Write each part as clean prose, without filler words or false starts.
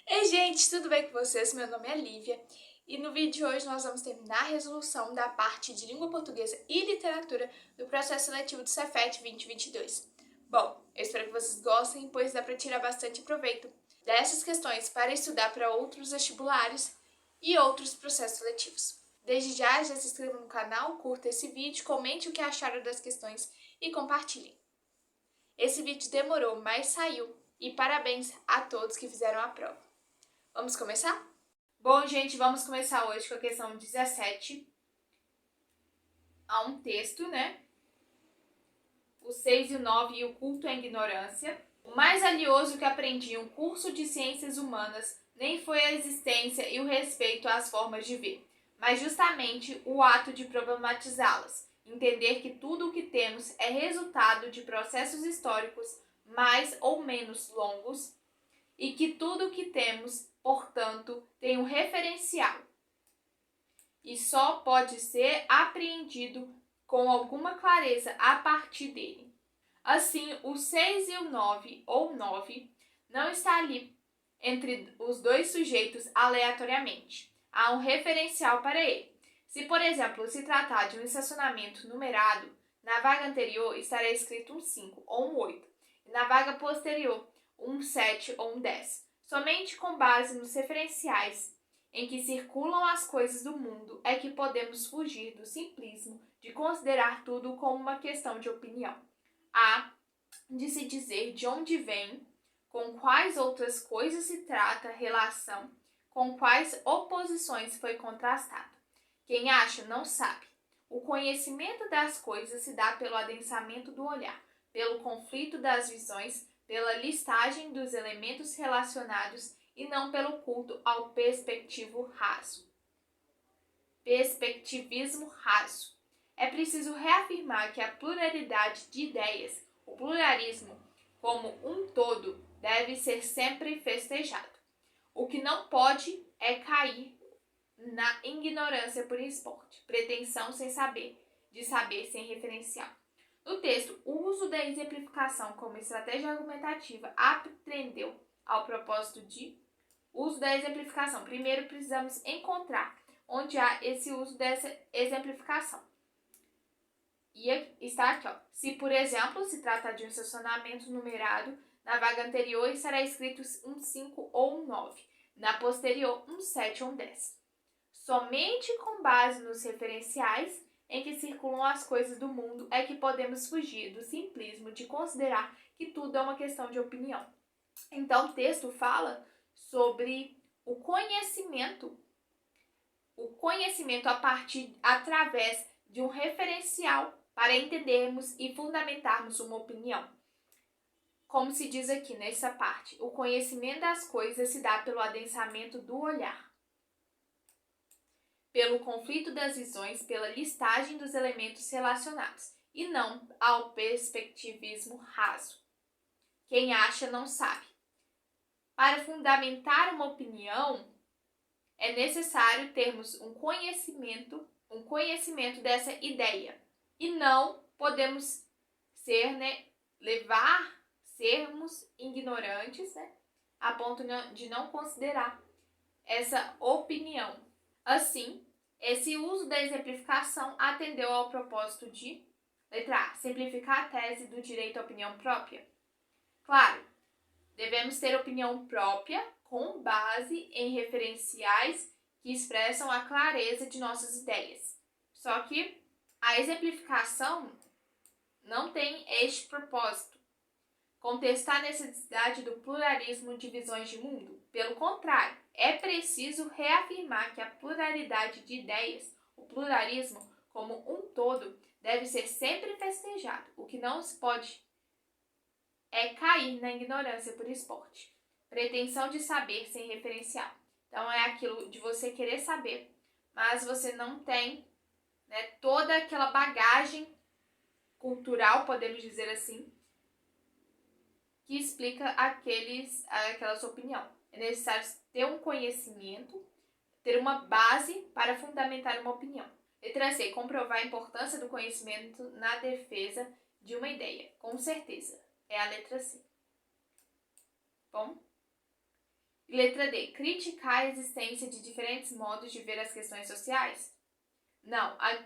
Ei, gente, tudo bem com vocês? Meu nome é Lívia e no vídeo de hoje nós vamos terminar a resolução da parte de Língua Portuguesa e Literatura do processo seletivo do Cefet 2022. Bom, eu espero que vocês gostem, pois dá para tirar bastante proveito dessas questões para estudar para outros vestibulares e outros processos seletivos. Desde já se inscreva no canal, curta esse vídeo, comente o que acharam das questões e compartilhem. Esse vídeo demorou, mas saiu, e parabéns a todos que fizeram a prova. Vamos começar? Bom, gente, vamos começar hoje com a questão 17. Há um texto, né? O 6 e o 9 e o culto à ignorância. O mais valioso que aprendi em um curso de ciências humanas nem foi a existência e o respeito às formas de ver, mas justamente o ato de problematizá-las. Entender que tudo o que temos é resultado de processos históricos mais ou menos longos e que tudo o que temos, portanto, tem um referencial e só pode ser apreendido com alguma clareza a partir dele. Assim, o 6 e o 9, ou 9, não está ali entre os dois sujeitos aleatoriamente. Há um referencial para ele. Se, por exemplo, se tratar de um estacionamento numerado, na vaga anterior estará escrito um 5 ou um 8, e na vaga posterior um 7 ou um 10. Somente com base nos referenciais em que circulam as coisas do mundo é que podemos fugir do simplismo de considerar tudo como uma questão de opinião. Há de se dizer de onde vem, com quais outras coisas se trata, relação, com quais oposições foi contrastado. Quem acha não sabe. O conhecimento das coisas se dá pelo adensamento do olhar, pelo conflito das visões, pela listagem dos elementos relacionados e não pelo culto ao perspectivismo raso. É preciso reafirmar que a pluralidade de ideias, o pluralismo como um todo, deve ser sempre festejado. O que não pode é cair na ignorância por esporte, pretensão sem saber, de saber sem referencial. No texto, o uso da exemplificação como estratégia argumentativa atendeu ao propósito de uso da exemplificação. Primeiro, precisamos encontrar onde há esse uso dessa exemplificação. E está aqui, ó. Se, por exemplo, se trata de um estacionamento numerado, na vaga anterior estará escrito um 5 ou um 9, na posterior um 7 ou um 10. Somente com base nos referenciais em que circulam as coisas do mundo é que podemos fugir do simplismo de considerar que tudo é uma questão de opinião. Então, o texto fala sobre o conhecimento através de um referencial para entendermos e fundamentarmos uma opinião. Como se diz aqui nessa parte, o conhecimento das coisas se dá pelo adensamento do olhar, pelo conflito das visões, pela listagem dos elementos relacionados, e não ao perspectivismo raso. Quem acha não sabe. Para fundamentar uma opinião, é necessário termos um conhecimento dessa ideia. E não podemos sermos ignorantes, a ponto de não considerar essa opinião. Assim, esse uso da exemplificação atendeu ao propósito de, letra A, simplificar a tese do direito à opinião própria. Claro, devemos ter opinião própria com base em referenciais que expressam a clareza de nossas ideias. Só que a exemplificação não tem este propósito, contestar a necessidade do pluralismo de visões de mundo. Pelo contrário, é preciso reafirmar que a pluralidade de ideias, o pluralismo como um todo, deve ser sempre festejado. O que não se pode é cair na ignorância por esporte. Pretensão de saber sem referencial. Então, é aquilo de você querer saber, mas você não tem toda aquela bagagem cultural, podemos dizer assim, que explica aquela sua opinião. É necessário ter um conhecimento, ter uma base para fundamentar uma opinião. Letra C. Comprovar a importância do conhecimento na defesa de uma ideia. Com certeza, é a letra C. Bom? Letra D. Criticar a existência de diferentes modos de ver as questões sociais? Não, a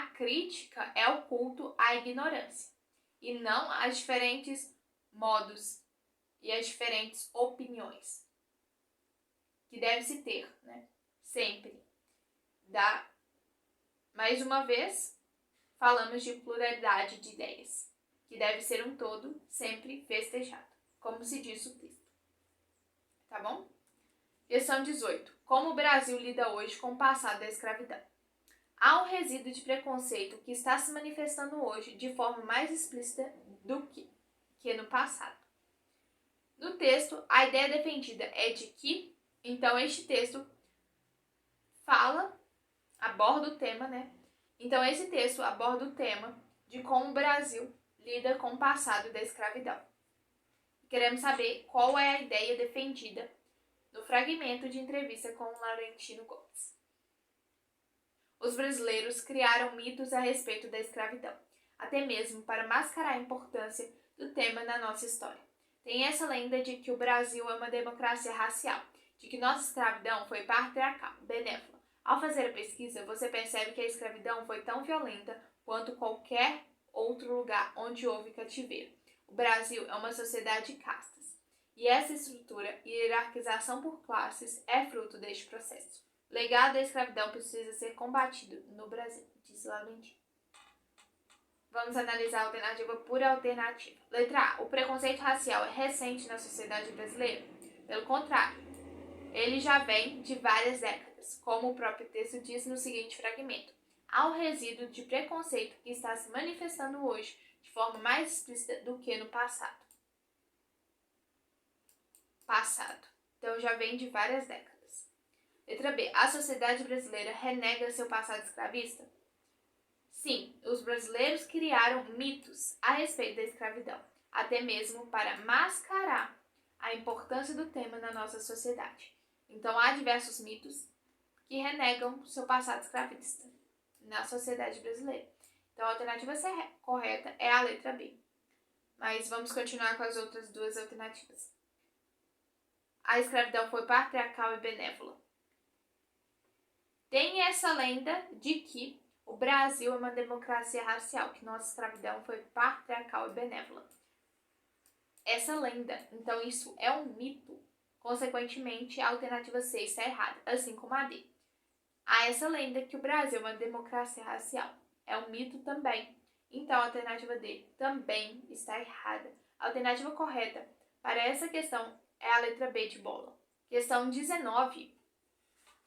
crítica é o culto à ignorância e não aos diferentes modos e as diferentes opiniões que deve-se ter, né? Sempre. Mais uma vez, falamos de pluralidade de ideias, que deve ser um todo sempre festejado, como se diz o texto. Tá bom? Questão 18. Como o Brasil lida hoje com o passado da escravidão? Há um resíduo de preconceito que está se manifestando hoje de forma mais explícita do que no passado. No texto, a ideia defendida é de que, então este texto aborda o tema, né? Então esse texto aborda o tema de como o Brasil lida com o passado da escravidão. Queremos saber qual é a ideia defendida no fragmento de entrevista com Laurentino Gomes. Os brasileiros criaram mitos a respeito da escravidão, até mesmo para mascarar a importância do tema na nossa história. Tem essa lenda de que o Brasil é uma democracia racial, de que nossa escravidão foi patriarcal, benévola. Ao fazer a pesquisa, você percebe que a escravidão foi tão violenta quanto qualquer outro lugar onde houve cativeiro. O Brasil é uma sociedade de castas, e essa estrutura e hierarquização por classes é fruto deste processo. O legado da escravidão precisa ser combatido no Brasil, disse Laurentino. Vamos analisar a alternativa por alternativa. Letra A. O preconceito racial é recente na sociedade brasileira? Pelo contrário, ele já vem de várias décadas, como o próprio texto diz no seguinte fragmento. Há um resíduo de preconceito que está se manifestando hoje de forma mais explícita do que no passado. Então já vem de várias décadas. Letra B. A sociedade brasileira renega seu passado escravista? Sim, os brasileiros criaram mitos a respeito da escravidão, até mesmo para mascarar a importância do tema na nossa sociedade. Então há diversos mitos que renegam seu passado escravista na sociedade brasileira. Então a alternativa correta é a letra B. Mas vamos continuar com as outras duas alternativas. A escravidão foi patriarcal e benévola. Tem essa lenda de que o Brasil é uma democracia racial, que nossa escravidão foi patriarcal e benévola. Essa lenda, então isso é um mito. Consequentemente, a alternativa C está errada, assim como a D. Há essa lenda que o Brasil é uma democracia racial. É um mito também. Então, a alternativa D também está errada. A alternativa correta para essa questão é a letra B de bola. Questão 19.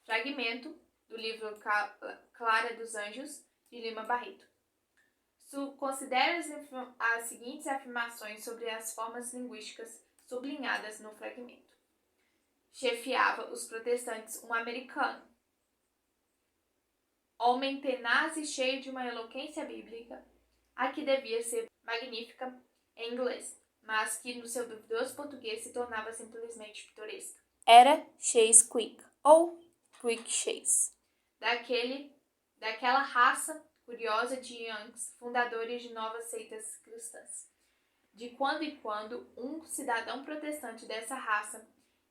Fragmento do livro Clara dos Anjos, de Lima Barreto. Considere as seguintes afirmações sobre as formas linguísticas sublinhadas no fragmento. Chefiava os protestantes um americano. Homem tenaz e cheio de uma eloquência bíblica, a que devia ser magnífica em inglês, mas que no seu duvidoso português se tornava simplesmente pitoresca. Era Chase Quick, ou Quick Chase. Daquela raça curiosa de Yankees, fundadores de novas seitas cristãs. De quando em quando, um cidadão protestante dessa raça,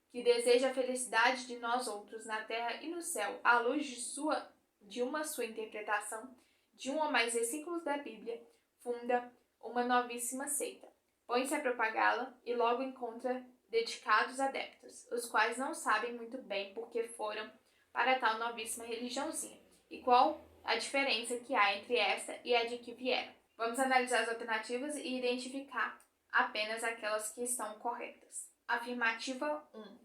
que deseja a felicidade de nós outros na terra e no céu, à luz de uma sua interpretação de um ou mais versículos da Bíblia, funda uma novíssima seita. Põe-se a propagá-la e logo encontra dedicados adeptos, os quais não sabem muito bem por que foram para tal novíssima religiãozinha, e qual a diferença que há entre esta e a de que vieram. Vamos analisar as alternativas e identificar apenas aquelas que estão corretas. Afirmativa 1.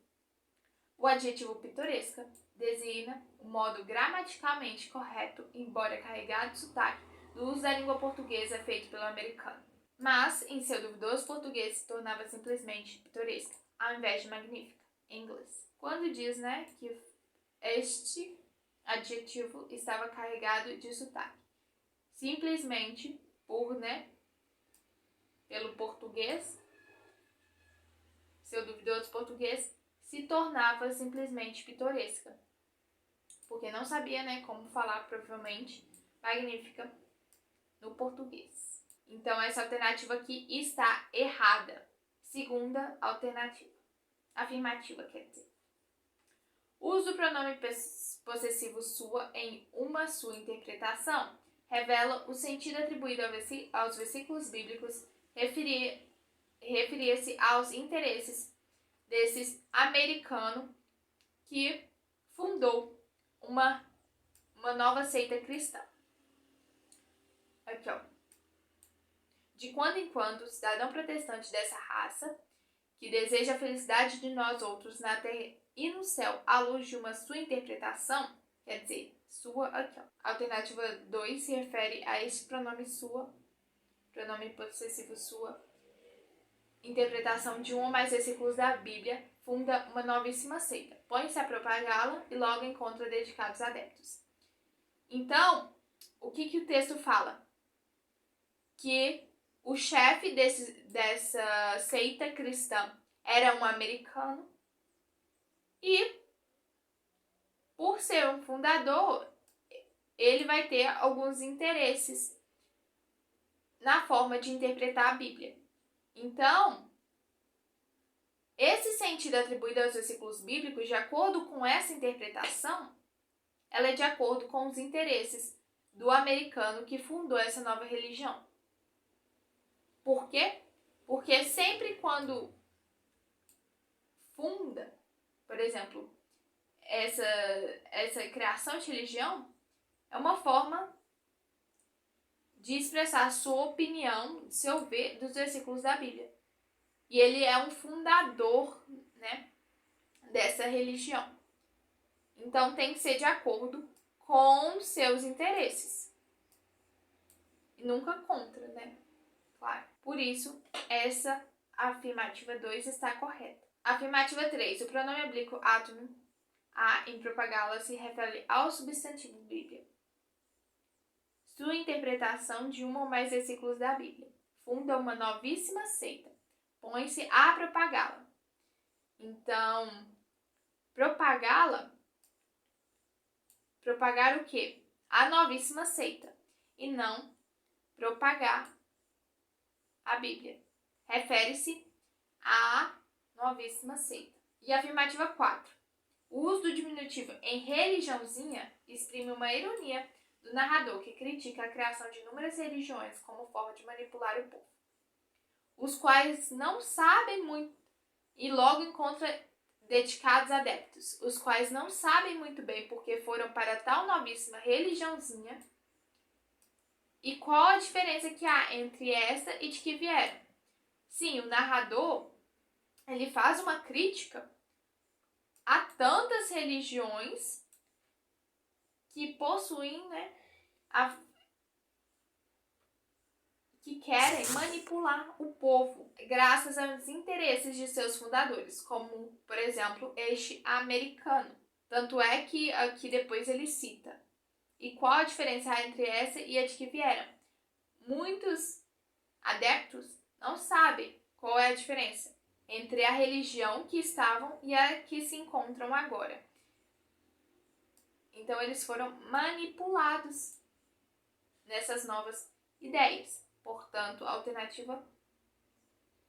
O adjetivo pitoresca designa o modo gramaticalmente correto, embora carregado de sotaque, do uso da língua portuguesa feito pelo americano. Mas, em seu duvidoso português, se tornava simplesmente pitoresca, ao invés de magnífica, em inglês. Quando diz, que este adjetivo estava carregado de sotaque, simplesmente pelo português, seu duvidoso português, se tornava simplesmente pitoresca, porque não sabia, como falar provavelmente magnífica no português. Então, essa alternativa aqui está errada. Segunda alternativa. Afirmativa, quer dizer. O uso do pronome possessivo sua em uma sua interpretação revela o sentido atribuído aos versículos bíblicos, referia-se aos interesses desses americano que fundou uma nova seita cristã. Aqui, ó. De quando em quando, o cidadão protestante dessa raça, que deseja a felicidade de nós outros na terra e no céu, à luz de uma sua interpretação, quer dizer, sua aqui, ó. A alternativa 2 se refere a este pronome sua, pronome possessivo sua, interpretação de um ou mais versículos da Bíblia, funda uma novíssima seita, põe-se a propagá-la e logo encontra dedicados adeptos. Então, o que o texto fala? Que o chefe dessa seita cristã era um americano e, por ser um fundador, ele vai ter alguns interesses na forma de interpretar a Bíblia. Então, esse sentido atribuído aos versículos bíblicos, de acordo com essa interpretação, ela é de acordo com os interesses do americano que fundou essa nova religião. Por quê? Porque sempre quando funda, por exemplo, essa criação de religião, é uma forma de expressar a sua opinião, seu ver dos versículos da Bíblia. E ele é um fundador, né, dessa religião. Então tem que ser de acordo com seus interesses. E nunca contra, né? Claro. Por isso, essa afirmativa 2 está correta. Afirmativa 3. O pronome oblíquo átomo, a, em propagá-la, se refere ao substantivo Bíblia. Sua interpretação de um ou mais versículos da Bíblia. Funda uma novíssima seita. Põe-se a propagá-la. Então, propagá-la, propagar o quê? A novíssima seita. E não propagar a Bíblia. Refere-se à novíssima seita. E a afirmativa 4. O uso do diminutivo em religiãozinha exprime uma ironia do narrador que critica a criação de inúmeras religiões como forma de manipular o povo, os quais não sabem muito e logo encontra dedicados adeptos, os quais não sabem muito bem porque foram para tal novíssima religiãozinha e qual a diferença que há entre esta e de que vieram. Sim, o narrador, ele faz uma crítica a tantas religiões que possuem, né, que querem manipular o povo graças aos interesses de seus fundadores, como, por exemplo, este americano. Tanto é que aqui depois ele cita. E qual a diferença entre essa e a de que vieram? Muitos adeptos não sabem qual é a diferença entre a religião que estavam e a que se encontram agora. Então eles foram manipulados nessas novas ideias. Portanto, a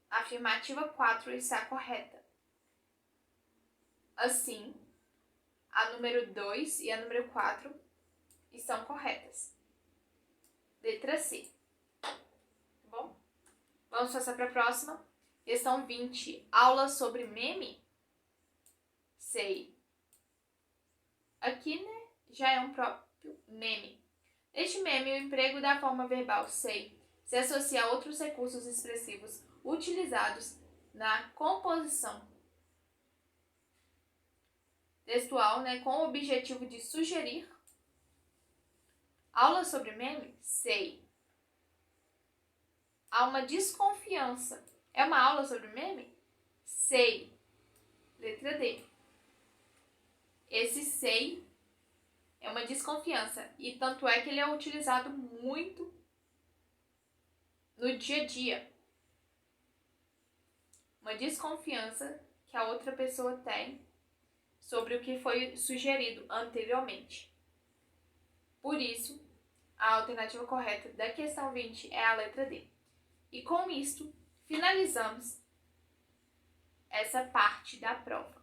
afirmativa 4 está correta. Assim, a número 2 e a número 4 estão corretas. Letra C. Tá bom? Vamos passar para a próxima. Questão 20. Aula sobre meme? Sei. Aqui, né, já é um próprio meme. Neste meme, o emprego da forma verbal sei se associa a outros recursos expressivos utilizados na composição textual, né, com o objetivo de sugerir. Aula sobre meme? Sei. Há uma desconfiança. É uma aula sobre meme? Sei. Letra D. Esse sei é uma desconfiança. E tanto é que ele é utilizado muito no dia a dia. Uma desconfiança que a outra pessoa tem sobre o que foi sugerido anteriormente. Por isso, a alternativa correta da questão 20 é a letra D. E com isto, finalizamos essa parte da prova.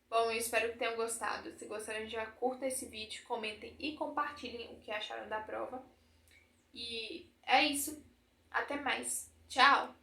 Bom, Então eu espero que tenham gostado. Se gostaram, já curta esse vídeo, comentem e compartilhem o que acharam da prova. E é isso. Até mais. Tchau!